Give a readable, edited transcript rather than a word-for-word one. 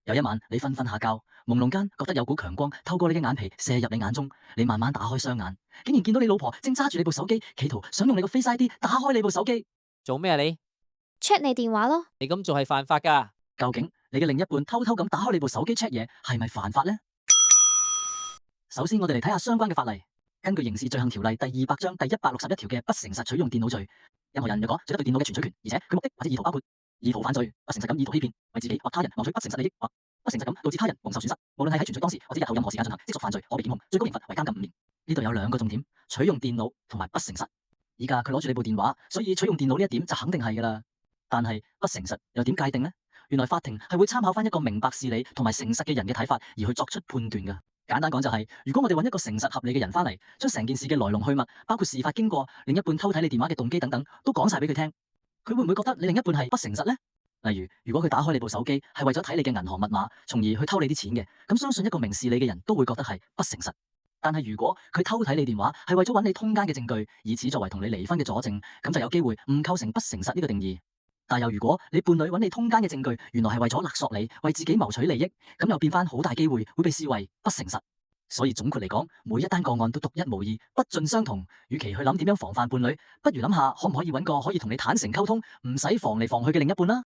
有一晚，你瞓下覺，朦朧間覺得有股強光透過你嘅眼皮射入你眼中，你慢慢打開雙眼，竟然見到你老婆正揸住你部手機，企圖想用你個 Face ID 打開你部手機。做咩啊你 check 你電話咯。你咁做係犯法㗎。究竟你嘅另一半偷偷咁打開你部手機 check 嘢，係咪犯法呢？首先，我哋嚟睇下相關嘅法例。根據刑事罪行條例第200章第161條嘅不誠實取用電腦罪，任何人若果取得對電腦嘅存取權，而且佢目的或者意圖包括意圖犯罪、不誠實咁意圖欺騙，為自己或他人謀取不誠實利益，或不誠實咁導致他人蒙受損失，無論係喺存取當時或者日後任何時間進行，即屬犯罪，可被檢控，最高刑罰為監禁5年。呢度有兩個重點：取用電腦同埋不誠實。依家佢攞住你部電話，所以取用電腦呢一點就肯定係㗎啦。但係不誠實又點界定呢？原來法庭係會參考翻一個明白事理同埋誠實嘅人嘅睇法而去作出判斷㗎。簡單講就係，如果我哋揾一個誠實合理嘅人翻嚟，將成件事嘅來龍去脈，包括事發經過、另一半偷睇你電話嘅動機等等，都講晒俾佢聽，佢會唔會覺得你另一半係不誠實呢？例如，如果佢打開你部手機係為咗睇你嘅銀行密碼，從而去偷你啲錢嘅，咁相信一個明事理嘅人都會覺得係不誠實。但係如果佢偷睇你電話係為咗揾你通姦嘅證據，以此作為同你離婚嘅佐證，咁就有機會唔構成不誠實呢個定義。但又如果你伴侶揾你通姦嘅證據，原來係為咗勒索你，為自己謀取利益，咁又變翻好大機會會被視為不誠實。所以總括嚟講，每一單個案都獨一無二，不盡相同。與其去諗點樣防範伴侶，不如諗下可唔可以揾個可以同你坦誠溝通，唔使防嚟防去嘅另一半啦。